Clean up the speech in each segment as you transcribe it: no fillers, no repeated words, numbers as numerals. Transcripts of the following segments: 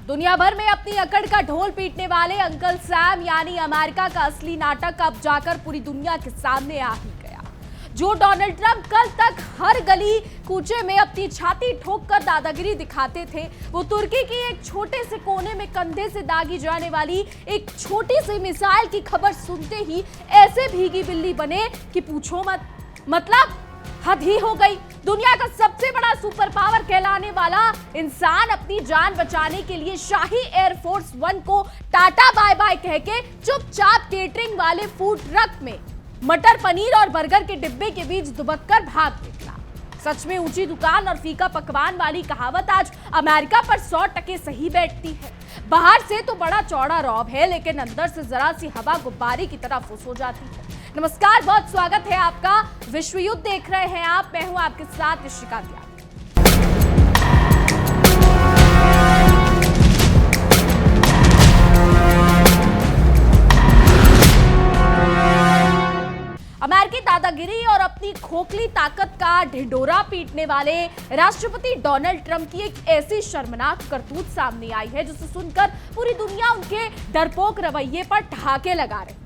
दुनिया भर में अपनी अकड़ का ढोल पीटने वाले अंकल सैम यानी अमेरिका का असली नाटक अब जाकर पूरी दुनिया के सामने आ ही गया। जो डोनाल्ड ट्रंप कल तक हर गली कूचे में अपनी छाती ठोककर दादागिरी दिखाते थे, वो तुर्की की एक छोटे से कोने में कंधे से दागी जाने वाली एक छोटी सी मिसाइल की खबर सुनते ही ऐसे भीगी बिल्ली बने कि पूछो मत। मतलब हद ही हो गई। दुनिया का सबसे बड़ा सुपर पावर कहलाने वाला इंसान अपनी जान बचाने के लिए शाही एयरफोर्स वन को टाटा बाय बाय कह के चुपचाप केटरिंग वाले फूड ट्रक में मटर पनीर और बर्गर के डिब्बे के बीच दुबककर भाग निकला। सच में ऊंची दुकान और फीका पकवान वाली कहावत आज अमेरिका पर 100% सही बैठती है। बाहर से तो बड़ा चौड़ा रौब है, लेकिन अंदर से जरा सी हवा गुब्बारे की तरह फुस हो जाती है। नमस्कार, बहुत स्वागत है आपका। विश्व युद्ध देख रहे हैं आप, मैं हूं आपके साथ ऋषिका त्यागी। अमेरिकी दादागिरी और अपनी खोखली ताकत का ढिंढोरा पीटने वाले राष्ट्रपति डोनाल्ड ट्रंप की एक ऐसी शर्मनाक करतूत सामने आई है जिसे सुनकर पूरी दुनिया उनके डरपोक रवैये पर ठहाके लगा रही है।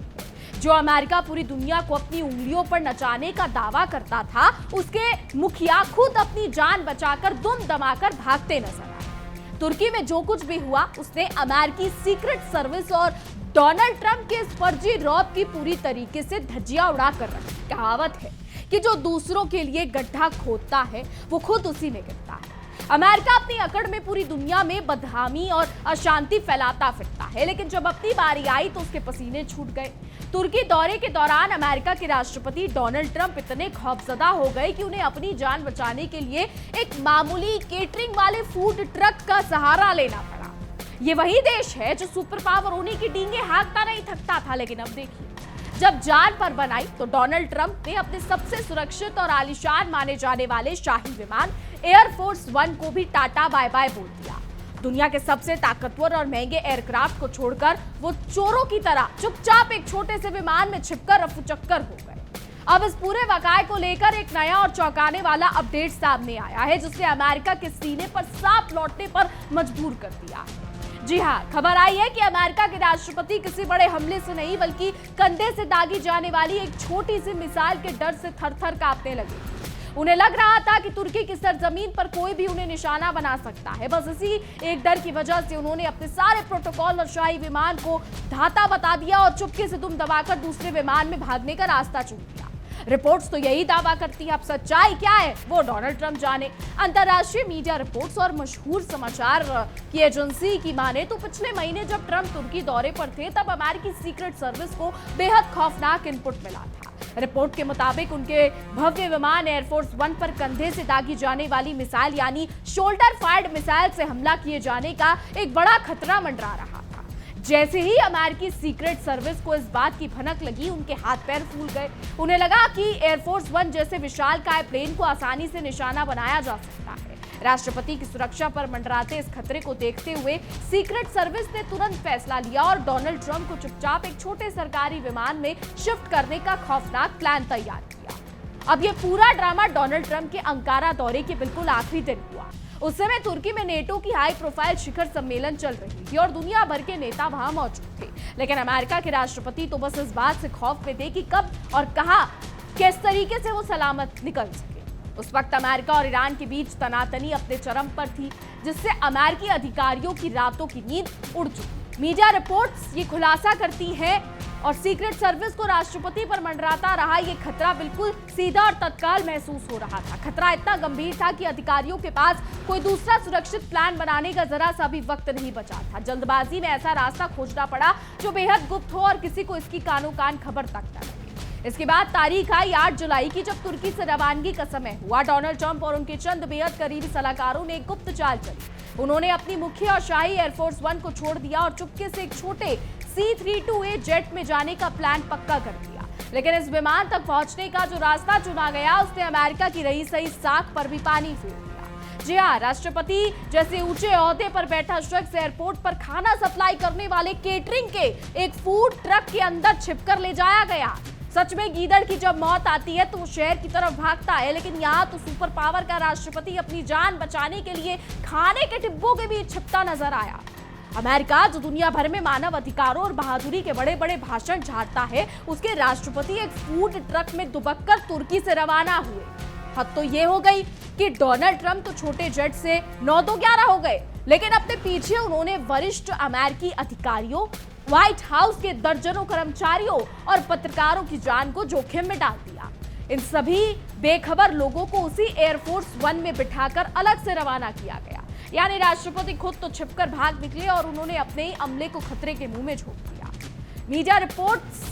जो अमेरिका पूरी दुनिया को अपनी उंगलियों पर नचाने का दावा करता था, उसके मुखिया खुद अपनी जान बचाकर दुम दमाकर भागते नजर आए। तुर्की में जो कुछ भी हुआ, उसने अमेरिकी सीक्रेट सर्विस और डोनाल्ड ट्रंप के इस फर्जी रौब की पूरी तरीके से धज्जियां उड़ा कर रखी। कहावत है कि जो दूसरों के लिए गड्ढा खोदता है वो खुद उसी में गिरता है। अमेरिका अपनी अकड़ में पूरी दुनिया में बदहामी और अशांति फैलाता फिरता है, लेकिन जब अपनी बारी आई तो उसके पसीने छूट गए। तुर्की दौरे के दौरान अमेरिका के राष्ट्रपति डोनाल्ड ट्रंप इतने खौफजदा हो गए कि उन्हें अपनी जान बचाने के लिए एक मामूली केटरिंग वाले फूड ट्रक का सहारा लेना पड़ा। ये वही देश है जो सुपर पावर होने की डींगे हाँकता नहीं थकता था, लेकिन अब देखिए, जब जान पर बनाई तो डोनाल्ड ट्रंप ने अपने सबसे सुरक्षित और आलीशान माने जाने वाले शाही विमान एयरफोर्स वन को भी टाटा बाय बाय बोल दिया। दुनिया के सबसे ताकतवर और महंगे एयरक्राफ्ट को छोड़कर वो चोरों की तरह चुपचाप एक छोटे से विमान में छिपकर रफूचक्कर हो गए। अब इस पूरे वाकये को लेकर एक नया और चौंकाने वाला अपडेट सामने आया है, जिसने अमेरिका के सीने पर सांप लौटने पर मजबूर कर दिया। जी हाँ, खबर आई है कि अमेरिका के राष्ट्रपति किसी बड़े हमले से नहीं, बल्कि कंधे से दागी जाने वाली एक छोटी सी मिसाइल के डर से थर-थर कांपने लगे। उन्हें लग रहा था कि तुर्की की सरजमीन पर कोई भी उन्हें निशाना बना सकता है। बस इसी एक डर की वजह से उन्होंने अपने सारे प्रोटोकॉल और शाही विमान को धाता बता दिया और चुपके से दुम दबाकर दूसरे विमान में भागने का रास्ता चुन लिया। रिपोर्ट्स तो यही दावा करती है, अब सच्चाई क्या है वो डोनाल्ड ट्रंप जाने। अंतर्राष्ट्रीय मीडिया रिपोर्ट्स और मशहूर समाचार की एजेंसी की माने तो पिछले महीने जब ट्रंप तुर्की दौरे पर थे, तब अमेरिकी सीक्रेट सर्विस को बेहद खौफनाक इनपुट मिला था। रिपोर्ट के मुताबिक उनके भव्य विमान एयरफोर्स वन पर कंधे से दागी जाने वाली मिसाइल यानी शोल्डर फायर्ड मिसाइल से हमला किए जाने का एक बड़ा खतरा मंडरा रहा था। जैसे ही अमेरिकी सीक्रेट सर्विस को इस बात की भनक लगी, उनके हाथ पैर फूल गए। उन्हें लगा कि एयरफोर्स वन जैसे विशालकाय प्लेन को आसानी से निशाना बनाया जा सकता है। राष्ट्रपति की सुरक्षा पर मंडराते इस खतरे को देखते हुए सीक्रेट सर्विस ने तुरंत फैसला लिया और डोनाल्ड ट्रंप को चुपचाप एक छोटे सरकारी विमान में शिफ्ट करने का खौफनाक प्लान तैयार किया। अब ये पूरा ड्रामा डोनाल्ड ट्रंप के अंकारा दौरे के बिल्कुल आखिरी दिन हुआ। उस समय तुर्की में नेटो की हाई प्रोफाइल शिखर सम्मेलन चल रही थी और दुनिया भर के नेता वहां मौजूद थे, लेकिन अमेरिका के राष्ट्रपति तो बस इस बात से खौफ में थे कि कब और कहां किस तरीके से वो सलामत निकल सके। उस वक्त अमेरिका और ईरान के बीच तनातनी अपने चरम पर थी, जिससे अमेरिकी अधिकारियों की रातों की नींद उड़ चुकी। मीडिया रिपोर्ट्स ये खुलासा करती हैं और सीक्रेट सर्विस को राष्ट्रपति पर मंडराता रहा ये खतरा बिल्कुल सीधा और तत्काल महसूस हो रहा था। खतरा इतना गंभीर था कि अधिकारियों के पास कोई दूसरा सुरक्षित प्लान बनाने का जरा सा भी वक्त नहीं बचा था। जल्दबाजी में ऐसा रास्ता खोजना पड़ा जो बेहद गुप्त हो और किसी को इसकी कानो कान खबर तक न लगे। इसके बाद तारीख आई 8 जुलाई की, जब तुर्की से रवानगी का समय हुआ। डोनाल्ड ट्रंप और उनके चंद बेहद करीबी सलाहकारों ने एक गुप्त चाल चली। उन्होंने अपनी मुख्य और शाही एयरफोर्स वन को छोड़ दिया और चुपके से एक छोटे C-32A जेट में जाने का प्लान पक्का कर दिया। लेकिन इस विमान तक पहुंचने का जो रास्ता चुना गया, उसने अमेरिका की रही सही साख पर भी पानी फेर दिया। जी हाँ, राष्ट्रपति जैसे ऊंचे ओहदे पर बैठा शख्स एयरपोर्ट पर खाना सप्लाई करने वाले केटरिंग के एक फूड ट्रक के अंदर छिपकर ले जाया गया। सच में गीदड़ की जब मौत आती है तो वो शहर की तरफ भागता है, लेकिन यहाँ तो सुपर पावर का राष्ट्रपति अपनी जान बचाने के लिए खाने के डिब्बों के बीच छिपता नजर आया। अमेरिका जो दुनिया भर में मानव अधिकारों और बहादुरी के बड़े बड़े भाषण झाड़ता है, उसके राष्ट्रपति एक फूड ट्रक में दुबककर तुर्की से रवाना हुए। हद तो ये हो गई कि डोनाल्ड ट्रंप तो छोटे जेट से 9 तो 11 हो गए, लेकिन अपने पीछे उन्होंने वरिष्ठ अमेरिकी अधिकारियों, व्हाइट हाउस के दर्जनों कर्मचारियों और पत्रकारों की जान को जोखिम में डाल दिया। इन सभी बेखबर लोगों को उसी एयरफोर्स 1 में बिठाकर अलग से रवाना किया गया। यानी राष्ट्रपति खुद तो छिपकर भाग निकले और उन्होंने अपने ही अमले को खतरे के मुंह में झोंक दिया। मीडिया रिपोर्ट्स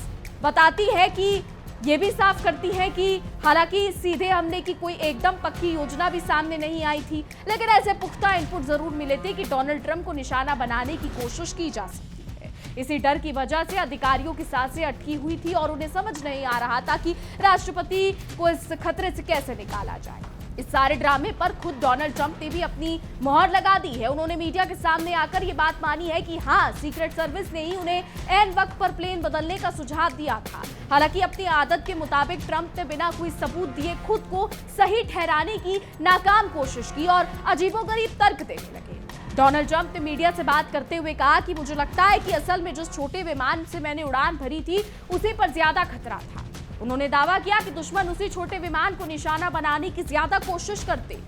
बताती है कि ये भी साफ करती है कि हालांकि सीधे हमले की कोई एकदम पक्की योजना भी सामने नहीं आई थी, लेकिन ऐसे पुख्ता इनपुट जरूर मिले थे कि डोनाल्ड ट्रंप को निशाना बनाने की कोशिश की जा सकती है। इसी डर की वजह से अधिकारियों की सांसें अटकी हुई थी और उन्हें समझ नहीं आ रहा था कि राष्ट्रपति को इस खतरे से कैसे निकाला जाए। इस सारे ड्रामे पर खुद डोनाल्ड ट्रंप ने भी अपनी मोहर लगा दी है। उन्होंने मीडिया के सामने आकर ये बात मानी है कि हाँ, सीक्रेट सर्विस ने ही उन्हें ऐन वक्त पर प्लेन बदलने का सुझाव दिया था। हालांकि अपनी आदत के मुताबिक ट्रंप ने बिना कोई सबूत दिए खुद को सही ठहराने की नाकाम कोशिश की और अजीबोगरीब तर्क देने लगे। डोनाल्ड ट्रंप ने मीडिया से बात करते हुए कहा कि मुझे लगता है कि असल में जिस छोटे विमान से मैंने उड़ान भरी थी उसी पर ज्यादा खतरा था। उन्होंने दावा किया कि दुश्मन उसी छोटे विमान को निशाना बनाने की ज्यादा कोशिश करते।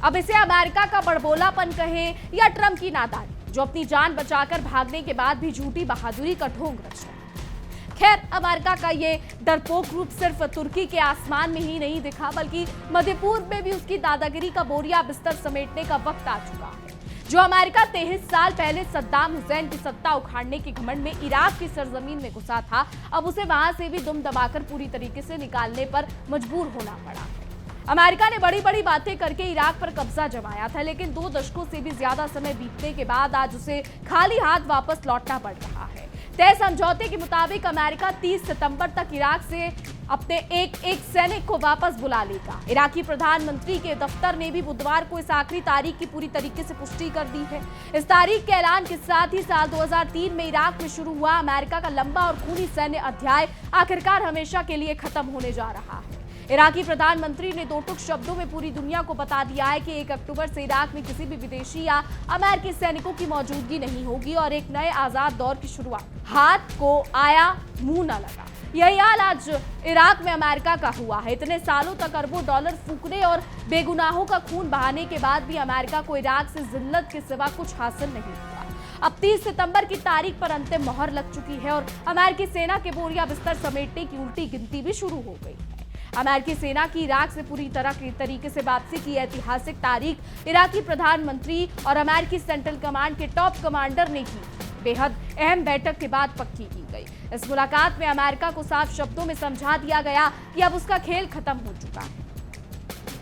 अब इसे अमेरिका का बड़बोलापन कहे या ट्रंप की नादानी, जो अपनी जान बचाकर भागने के बाद भी झूठी बहादुरी का ढोंग रच रहा। खैर, अमेरिका का ये डरपोक रूप सिर्फ तुर्की के आसमान में ही नहीं दिखा, बल्कि मध्य पूर्व में भी उसकी दादागिरी का बोरिया बिस्तर समेटने का वक्त आ चुका है। जो अमेरिका 23 साल पहले सद्दाम हुसैन की सत्ता उखाड़ने के घमंड में इराक की सरजमीन में घुसा था, अब उसे वहां से भी दुम दबाकर पूरी तरीके से निकालने पर मजबूर होना पड़ा है। अमेरिका ने बड़ी बड़ी बातें करके इराक पर कब्जा जमाया था, लेकिन 2 दशकों से भी ज्यादा समय बीतने के बाद आज उसे खाली हाथ वापस लौटना पड़ रहा है। तय समझौते के मुताबिक अमेरिका 30 सितंबर तक इराक से अपने एक सैनिक को वापस बुला लेगा। इराकी प्रधानमंत्री के दफ्तर ने भी बुधवार को इस आखिरी तारीख की पूरी तरीके से पुष्टि कर दी है। इस तारीख के ऐलान के साथ ही साल 2003 में इराक में शुरू हुआ अमेरिका का लंबा और खूनी सैन्य अध्याय आखिरकार हमेशा के लिए खत्म होने जा रहा है। इराकी प्रधानमंत्री ने 2 टुक शब्दों में पूरी दुनिया को बता दिया है कि 1 अक्टूबर से इराक में किसी भी विदेशी या अमेरिकी सैनिकों की मौजूदगी नहीं होगी और एक नए आजाद दौर की शुरुआत। हाथ को आया, मुंह न लगा, यही हाल आज इराक में अमेरिका का हुआ है। इतने सालों तक अरबों डॉलर फूकने और बेगुनाहों का खून बहाने के बाद भी अमेरिका को इराक से जिल्लत के सिवा कुछ हासिल नहीं हुआ। अब 30 सितंबर की तारीख पर अंतिम मोहर लग चुकी है और अमेरिकी सेना के बोरिया बिस्तर समेटने की उल्टी गिनती भी शुरू हो गई है। अमेरिकी सेना की इराक से पूरी तरह के तरीके से वापसी की ऐतिहासिक तारीख इराकी प्रधानमंत्री और अमेरिकी सेंट्रल कमांड के टॉप कमांडर ने की बेहद अहम बैठक के बाद पक्की की गई। इस मुलाकात में अमेरिका को साफ शब्दों में समझा दिया गया कि अब उसका खेल खत्म हो चुका है।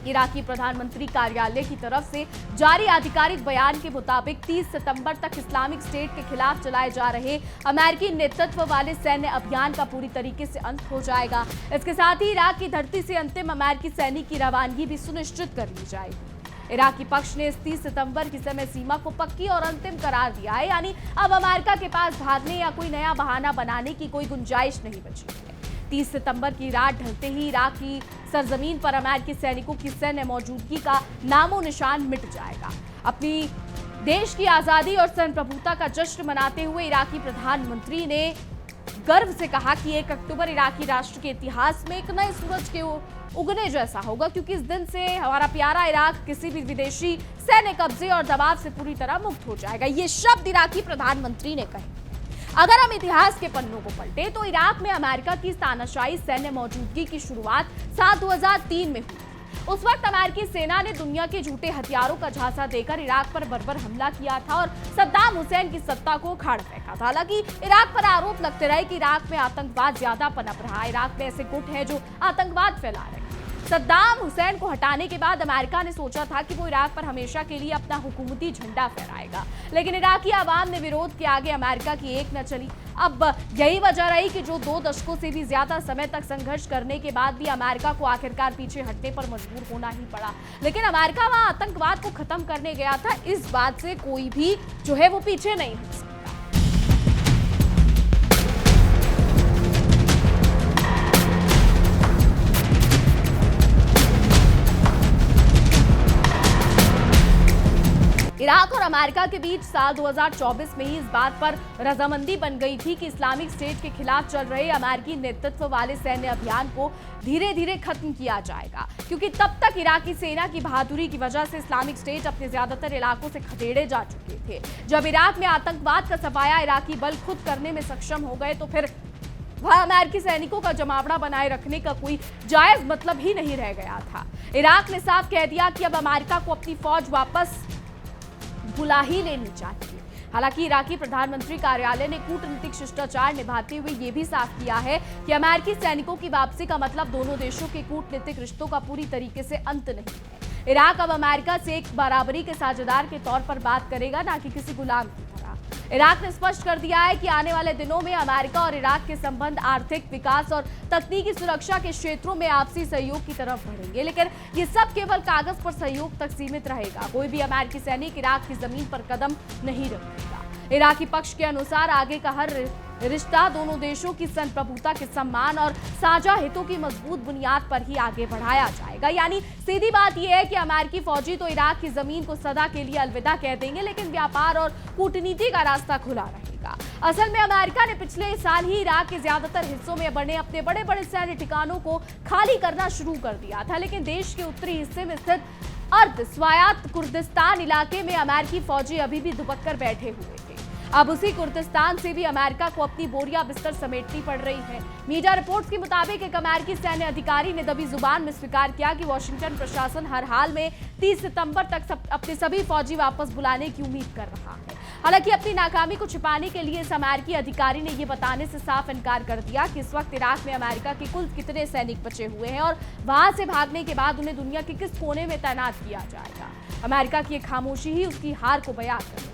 इराकी प्रधानमंत्री कार्यालय की तरफ से जारी आधिकारिक बयान के मुताबिक 30 सितंबर तक इस्लामिक स्टेट के खिलाफ चलाए जा रहे अमेरिकी नेतृत्व वाले सैन्य अभियान का पूरी तरीके से अंत हो जाएगा। इसके साथ ही इराक की धरती से अंतिम अमेरिकी सैनिक की रवानगी भी सुनिश्चित कर ली जाएगी। इराकी पक्ष ने इस 30 सितंबर की समय सीमा को पक्की और अंतिम करार दिया है, यानी अब अमेरिका के पास भागने या कोई नया बहाना बनाने की कोई गुंजाइश नहीं बची है। 30 सितंबर की रात ढलते ही इराक की सरजमीन पर अमेरिकी सैनिकों की सैन्य मौजूदगी का नामो निशान मिट जाएगा। अपनी देश की आजादी और संप्रभुता का जश्न मनाते हुए इराकी प्रधानमंत्री ने गर्व से कहा कि 1 अक्टूबर इराकी राष्ट्र के इतिहास में एक नए सूरज के उगने जैसा होगा, क्योंकि इस दिन से हमारा प्यारा इराक किसी भी विदेशी सैन्य कब्जे और दबाव से पूरी तरह मुक्त हो जाएगा। ये शब्द इराकी प्रधानमंत्री ने कहे। अगर हम इतिहास के पन्नों को पलटे तो इराक में अमेरिका की तानाशाही सैन्य मौजूदगी की शुरुआत साल 2003 में हुई। उस वक्त अमेरिकी सेना ने दुनिया के झूठे हथियारों का झांसा देकर इराक पर बर्बर हमला किया था और सद्दाम हुसैन की सत्ता को उखाड़ फेंका था। हालांकि इराक पर आरोप लगते रहे कि इराक में आतंकवाद ज्यादा पनप रहा। इराक में ऐसे गुट हैं जो आतंकवाद फैला रहे हैं। सद्दाम हुसैन को हटाने के बाद अमेरिका ने सोचा था कि वो इराक पर हमेशा के लिए अपना हुकूमती झंडा फहराएगा, लेकिन इराकी आवाम ने विरोध के आगे अमेरिका की एक न चली। अब यही वजह रही कि जो 2 दशकों से भी ज्यादा समय तक संघर्ष करने के बाद भी अमेरिका को आखिरकार पीछे हटने पर मजबूर होना ही पड़ा। लेकिन अमेरिका वहां आतंकवाद को खत्म करने गया था, इस बात से कोई भी जो है वो पीछे नहीं हट सकता। इराक और अमेरिका के बीच साल 2024 में ही इस बात पर रजामंदी बन गई थी कि इस्लामिक स्टेट के खिलाफ चल रहे अमेरिकी नेतृत्व वाले सैन्य अभियान को धीरे धीरे खत्म किया जाएगा, क्योंकि तब तक इराकी सेना की बहादुरी की वजह से इस्लामिक स्टेट अपने ज्यादातर इलाकों से खदेड़े जा चुके थे। जब इराक में आतंकवाद का सफाया इराकी बल खुद करने में सक्षम हो गए तो फिर वह अमेरिकी सैनिकों का जमावड़ा बनाए रखने का कोई जायज मतलब ही नहीं रह गया था। इराक ने साफ कह दिया कि अब अमेरिका को अपनी फौज वापस बुला ही लेनी चाहिए। हालांकि इराकी प्रधानमंत्री कार्यालय ने कूटनीतिक शिष्टाचार निभाते हुए यह भी साफ किया है कि अमेरिकी सैनिकों की वापसी का मतलब दोनों देशों के कूटनीतिक रिश्तों का पूरी तरीके से अंत नहीं है। इराक अब अमेरिका से एक बराबरी के साझेदार के तौर पर बात करेगा, ना कि किसी गुलाम की तरह। इराक ने स्पष्ट कर दिया है कि आने वाले दिनों में अमेरिका और इराक के संबंध आर्थिक विकास और तकनीकी सुरक्षा के क्षेत्रों में आपसी सहयोग की तरफ बढ़ेंगे, लेकिन ये सब केवल कागज पर सहयोग तक सीमित रहेगा। कोई भी अमेरिकी सैनिक इराक की जमीन पर कदम नहीं रखेगा। इराकी पक्ष के अनुसार आगे का हर रिश्ता दोनों देशों की संप्रभुता के सम्मान और साझा हितों की मजबूत बुनियाद पर ही आगे बढ़ाया जाएगा। यानी सीधी बात यह है कि अमेरिकी फौजी तो इराक की जमीन को सदा के लिए अलविदा कह देंगे, लेकिन व्यापार और कूटनीति का रास्ता खुला रहेगा। असल में अमेरिका ने पिछले साल ही इराक के ज्यादातर हिस्सों में बने अपने बड़े बड़े सैन्य ठिकानों को खाली करना शुरू कर दिया था, लेकिन देश के उत्तरी हिस्से में स्थित अर्ध स्वायत्त कुर्दिस्तान इलाके में अमेरिकी फौजी अभी भी दुबक कर बैठे हुए थे। अब उसी कुर्दिस्तान से भी अमेरिका को अपनी बोरिया बिस्तर समेटनी पड़ रही है। मीडिया रिपोर्ट्स के मुताबिक एक अमेरिकी सैन्य अधिकारी ने दबी जुबान में स्वीकार किया कि वॉशिंगटन प्रशासन हर हाल में 30 सितंबर तक अपने सभी फौजी वापस बुलाने की उम्मीद कर रहा है। हालांकि अपनी नाकामी को छिपाने के लिए इस अमेरिकी अधिकारी ने यह बताने से साफ इनकार कर दिया कि इस वक्त इराक में अमेरिका के कुल कितने सैनिक बचे हुए हैं और वहां से भागने के बाद उन्हें दुनिया के किस कोने में तैनात किया जाएगा। अमेरिका की खामोशी ही उसकी हार को बयां कर रही है।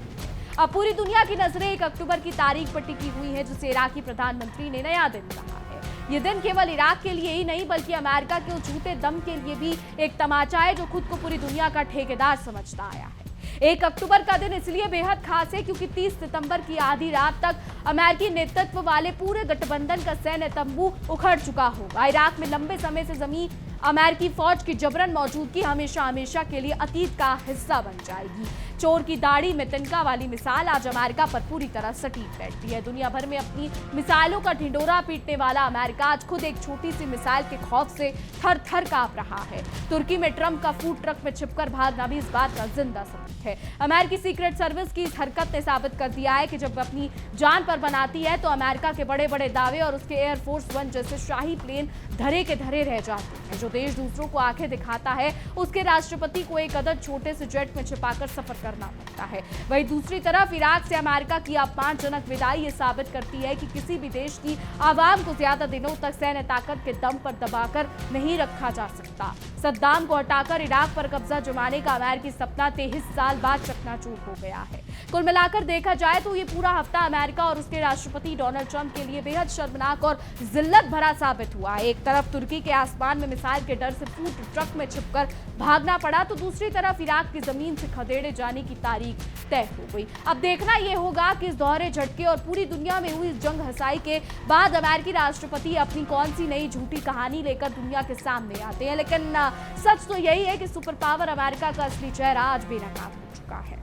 अब पूरी दुनिया की नजरें 1 अक्टूबर की तारीख पर टिकी हुई है, जिसे इराकी प्रधानमंत्री ने नया दिन कहा है। ये दिन केवल इराक के लिए ही नहीं बल्कि अमेरिका के उस झूठे दम के लिए भी एक तमाचा है जो खुद को पूरी दुनिया का ठेकेदार समझता आया है। 1 अक्टूबर का दिन इसलिए बेहद खास है क्योंकि 30 सितंबर की आधी रात तक अमेरिकी नेतृत्व वाले पूरे गठबंधन का सैन्य तंबू उखड़ चुका होगा। इराक में लंबे समय से जमी अमेरिकी फौज की जबरन मौजूदगी हमेशा हमेशा के लिए अतीत का हिस्सा बन जाएगी। चोर की दाढ़ी में तिनका वाली मिसाल आज अमेरिका पर पूरी तरह सटीक बैठती है। दुनिया भर में अपनी मिसाइलों का ढिंडोरा पीटने वाला अमेरिका आज खुद एक छोटी सी मिसाइल के खौफ से थर थर कांप रहा है। तुर्की में ट्रंप का फूड ट्रक में छिपकर भागना भी इस बात का जिंदा सबूत है। अमेरिकी सीक्रेट सर्विस की इस हरकत ने साबित कर दिया है कि जब अपनी जान पर बनाती है तो अमेरिका के बड़े बड़े दावे और उसके एयरफोर्स 1 जैसे शाही प्लेन धरे के धरे रह जाते हैं। जो देश दूसरों को आंखें दिखाता है उसके राष्ट्रपति को एक अदद छोटे से जेट में छिपाकर सफर करना पड़ता है। वहीं दूसरी तरफ इराक से अमेरिका की अपमानजनक विदाई ये साबित करती है कि किसी भी देश की आवाम को ज्यादा दिनों तक सैन्य ताकत के दम पर दबाकर नहीं रखा जा सकता। सद्दाम को हटाकर इराक पर कब्जा जमाने का अमेरिकी सपना 23 साल बाद चकनाचूर हो गया है। कुल मिलाकर देखा जाए तो ये पूरा हफ्ता अमेरिका और उसके राष्ट्रपति डोनाल्ड ट्रंप के लिए बेहद शर्मनाक और जिल्लत भरा साबित हुआ है। एक तरफ तुर्की के आसमान में मिसाइल के डर से फूड ट्रक में छिपकर भागना पड़ा तो दूसरी तरफ इराक की जमीन से खदेड़े जाने की तारीख तय हो गई। अब देखना यह होगा कि इस दोहरे झटके और पूरी दुनिया में हुई जंग हसाई के बाद अमेरिकी राष्ट्रपति अपनी कौन सी नई झूठी कहानी लेकर दुनिया के सामने आते हैं। लेकिन सच तो यही है कि सुपर पावर अमेरिका का असली चेहरा आज बेनकाब हो चुका है।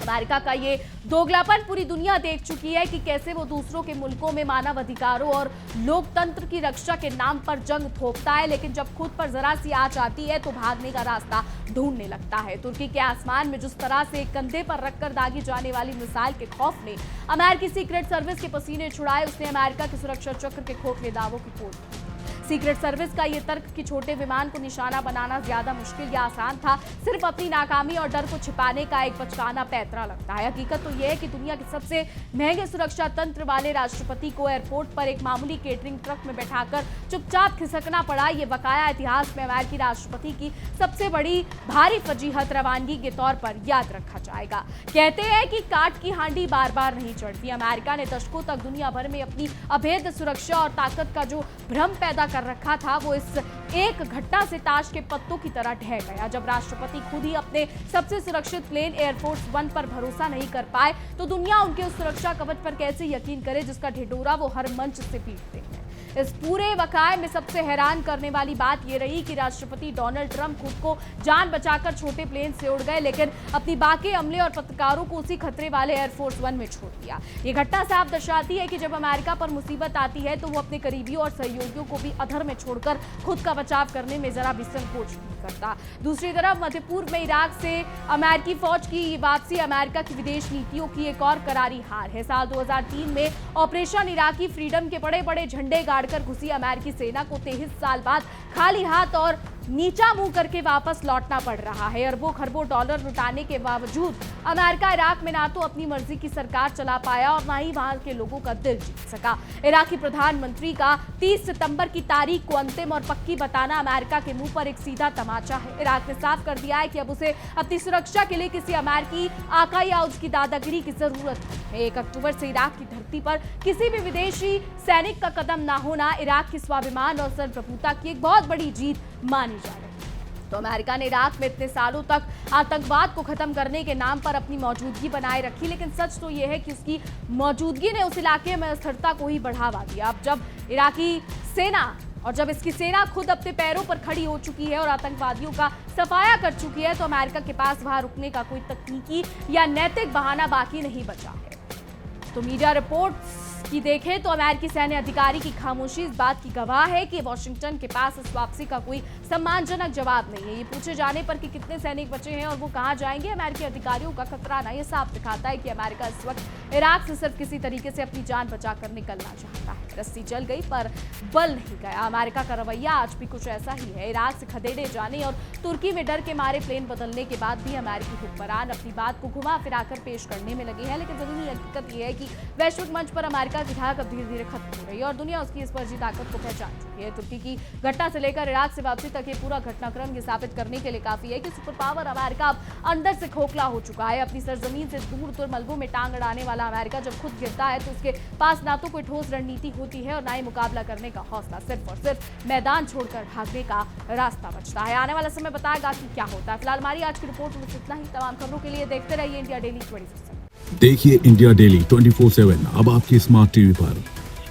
अमेरिका का ये दोगलापन पूरी दुनिया देख चुकी है कि कैसे वो दूसरों के मुल्कों में मानव अधिकारों और लोकतंत्र की रक्षा के नाम पर जंग थोपता है, लेकिन जब खुद पर जरा सी आंच आती है तो भागने का रास्ता ढूंढने लगता है। तुर्की के आसमान में जिस तरह से कंधे पर रखकर दागी जाने वाली मिसाइल के खौफ ने अमेरिकी सीक्रेट सर्विस के पसीने छुड़ाए, उसने अमेरिका के सुरक्षा चक्र के खोखले दावों की पोल। सीक्रेट सर्विस का ये तर्क कि छोटे विमान को निशाना बनाना ज्यादा मुश्किल या आसान था, सिर्फ अपनी नाकामी और डर को छिपाने का एक बचकाना पैंतरा लगता है। हकीकत तो यह है कि दुनिया के सबसे महंगे सुरक्षा तंत्र वाले राष्ट्रपति को एयरपोर्ट पर एक मामूली केटरिंग ट्रक में बैठाकर चुपचाप खिसकना पड़ा। ये बकाया इतिहास में अमेरिकी राष्ट्रपति की सबसे बड़ी भारी फजीहत रवानगी के तौर पर याद रखा जाएगा। कहते हैं कि काट की हांडी बार बार नहीं चढ़ती। अमेरिका ने दशकों तक दुनिया भर में अपनी अभेद सुरक्षा और ताकत का जो भ्रम पैदा कर रखा था वो इस एक घटना से ताश के पत्तों की तरह ढह गया। जब राष्ट्रपति खुद ही अपने सबसे सुरक्षित प्लेन एयरफोर्स 1 पर भरोसा नहीं कर पाए तो दुनिया उनके उस सुरक्षा कवच पर कैसे यकीन करे जिसका ढिंढोरा वो हर मंच से पीटते हैं। इस पूरे वाकये में सबसे हैरान करने वाली बात यह रही कि राष्ट्रपति डोनाल्ड ट्रंप खुद को जान बचाकर छोटे प्लेन से उड़ गए, लेकिन अपनी बाकी अमले और पत्रकारों को उसी खतरे वाले एयरफोर्स वन में छोड़ दिया। ये घटना साफ दर्शाती है कि जब अमेरिका पर मुसीबत आती है तो वो अपने करीबियों और सहयोगियों को भी अधर में छोड़कर खुद का बचाव करने में जरा भी संकोच नहीं करता। दूसरी तरफ मध्य पूर्व में इराक से अमेरिकी फौज की वापसी अमेरिका की विदेश नीतियों की एक और करारी हार है। साल 2003 में ऑपरेशन इराकी फ्रीडम के बड़े बड़े झंडे गाड़कर घुसी अमेरिकी सेना को 23 साल बाद खाली हाथ और नीचा मुंह करके वापस लौटना पड़ रहा है। अरबों खरबों डॉलर लुटाने के बावजूद अमेरिका इराक में ना तो अपनी मर्जी की सरकार चला पाया और ना ही वहां के लोगों का दिल जीत सका। इराकी प्रधानमंत्री का 30 सितंबर की तारीख को अंतिम और पक्की बताना अमेरिका के मुंह पर एक सीधा तमाचा है। इराक ने साफ कर दिया है कि अब उसे अपनी सुरक्षा के लिए किसी अमेरिकी आका या उसकी दादागिरी की जरूरत है। 1 अक्टूबर से इराक की धरती पर किसी भी विदेशी सैनिक का कदम ना होना इराक की स्वाभिमान और सर्वप्रभुता की एक बहुत बड़ी जीत मानी जा रही है। तो अमेरिका ने इराक में इतने सालों तक आतंकवाद को खत्म करने के नाम पर अपनी मौजूदगी बनाए रखी, लेकिन सच तो यह है कि उसकी मौजूदगी ने उस इलाके में अस्थिरता को ही बढ़ावा दिया। अब जब इराकी सेना और जब इसकी सेना खुद अपने पैरों पर खड़ी हो चुकी है और आतंकवादियों का सफाया कर चुकी है, तो अमेरिका के पास वहां रुकने का कोई तकनीकी या नैतिक बहाना बाकी नहीं बचा है। तो मीडिया रिपोर्ट्स की देखें तो अमेरिकी सैन्य अधिकारी की खामोशी इस बात की गवाह है कि वॉशिंगटन के पास इस वापसी का कोई सम्मानजनक जवाब नहीं है। ये पूछे जाने पर कि कितने सैनिक बचे हैं और वो कहां जाएंगे, अमेरिकी अधिकारियों का खतराना ये साफ दिखाता है कि अमेरिका इस वक्त इराक से सिर्फ किसी तरीके से अपनी जान बचाकर निकलना चाहता है। रस्सी जल गई पर बल नहीं गया। अमेरिका का रवैया आज भी कुछ ऐसा ही है। इराक से खदेड़े जाने और तुर्की में डर के मारे प्लेन बदलने के बाद भी अमेरिकी हुक्मरान अपनी बात को घुमा फिराकर पेश करने में लगे हैं, लेकिन जरूरी हकीकत यह है कि वैश्विक मंच पर अमेरिका की धाक अब धीरे धीरे खत्म हो रही है और दुनिया उसकी इस फर्जी ताकत को पहचान चुकी है। तुर्की की घटना से लेकर इराक से वापसी तक ये पूरा घटनाक्रम ये साबित करने के लिए काफी है कि सुपर पावर अमेरिका अब अंदर से खोखला हो चुका है। अपनी सरजमीन से दूर दूर मलबों में टांग अड़ाने वाला अमेरिका जब खुद गिरता है तो उसके पास ना तो कोई ठोस रणनीति होती है और ना ही मुकाबला करने का हौसला, सिर्फ और सिर्फ मैदान छोड़कर भागने का रास्ता बचता है। आने वाला समय बताएगा कि क्या होता है। फिलहाल हमारी आज की रिपोर्ट में इतना ही। तमाम खबरों के लिए देखते रहिए इंडिया डेली 24/7। देखिए इंडिया डेली 24/7 अब आपकी स्मार्ट टीवी पर।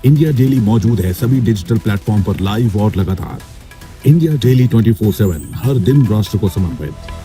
इंडिया डेली मौजूद है सभी डिजिटल प्लेटफॉर्म पर लाइव और लगातार। इंडिया डेली 24/7 हर दिन राष्ट्र को समर्पित।